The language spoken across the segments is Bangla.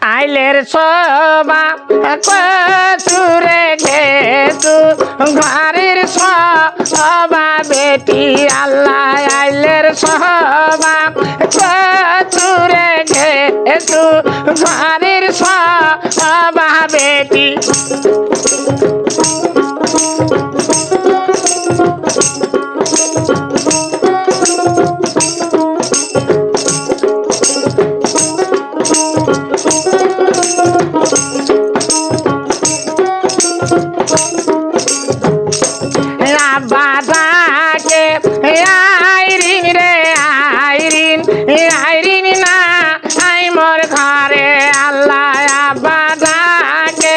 আইলের সবা কচুরে ঘেতু ঘরের সবা বেটি আল্লাহ আইলের সবা কচুরে ঘেতু ঘরের সবা বেটি বাজাকে আইরিন রে আইরিন আইরিন না আই মোর ঘরে আল্লাহ বাজাকে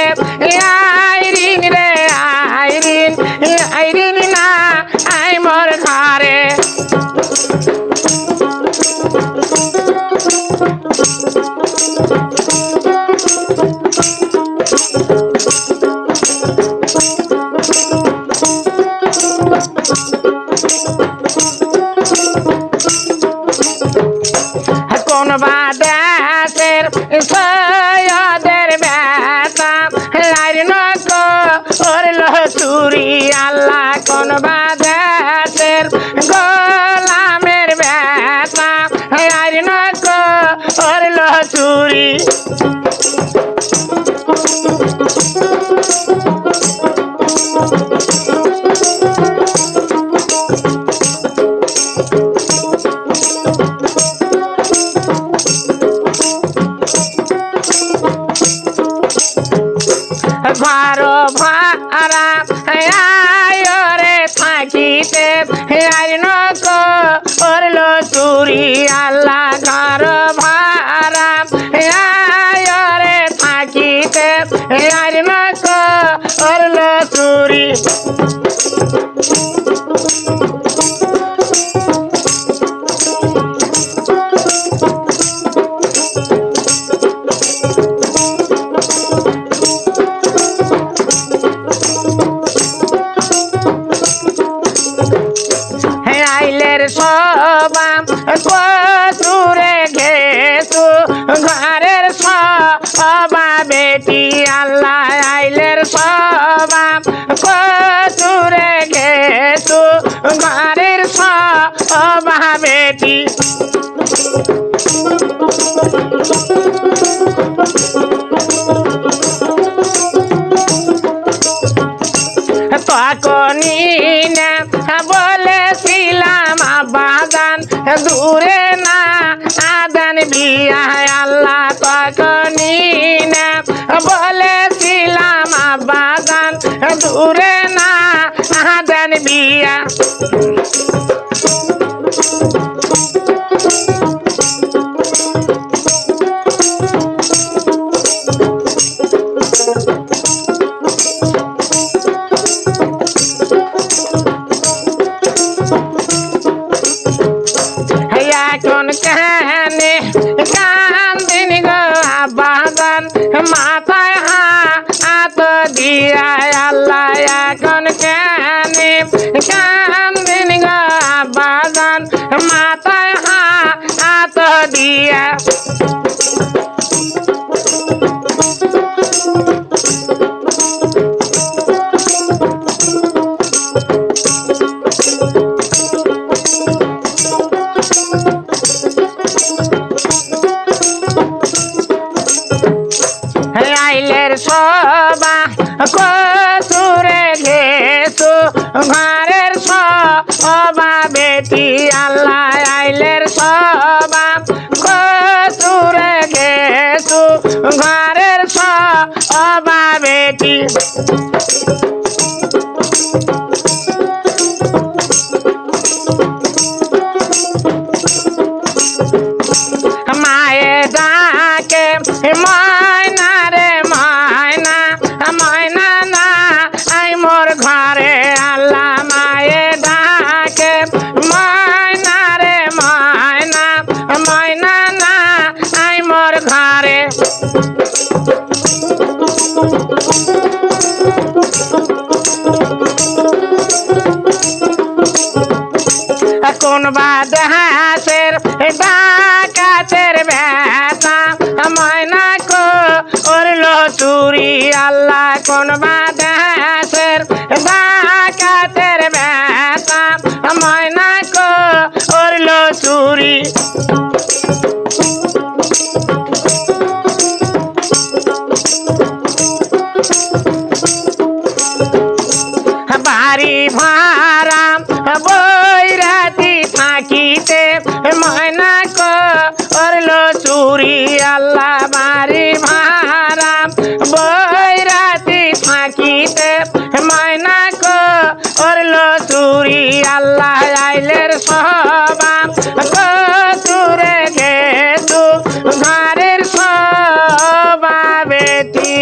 আইরিন রে আইরিন আইরিন না আই মোর ঘরে কোন বাদেশের সৈয়দের বেটা লাইন করল চুরি আল্লাহ কোন বাদেশের গোলামের বেটা লাইন করল চুরি ভারো ভাড়া আয়রে থাকিতে আইন করল চুরি আল্লাহ ঘর ভাড়া আয়রে থাকিতে আইন করল চুরি আইলের সবা কচুরে ঘেতু ঘরের সবা বেটি আল্লাহ আইলের সবা কচুরে ঘেতু ঘরের সবা বেটি তখনই না বলেছিলাম বাগান দূরে না আদান বিয়া আল্লাহ তখনই না বলেছিলাম বাগান দূরে না আদান বিয়া এখন কানে কান্দিন গো বাগান মাথায় হাত দিয়া আল্লাহ এখন কানে কান্দিন গো বাগান মাথায় হাত দিয়া আইলের সবা কচুরে ঘেতু ঘরের সবা বেটি আল্লাহ আইলের সবা কচুরে ঘেতু ঘরের সবা বেটি মায়ে ডাকে ময়না রে ময়না ময়না না আই মোর ঘরে আল্লাহ মায়ে ডাকে ময়না রে ময়না ময়না না আই মোর ঘরে কোন বাদেশের ডাকাতের বেটা ময়না চুরি আল্লাহ কোন বাদেশের ডাকাতের বেটা ময়না করলো চুরি বাড়ি ভাড়া বৈরাতি থাকিতে ময়না করলো চুরি আল্লাহ বাড়ি ভাড়া বৈরাতি থাকিতে ময়না করলো চুরি আল্লাহ আইলের সবা চুরে গেছু ঘরের সবা বেটি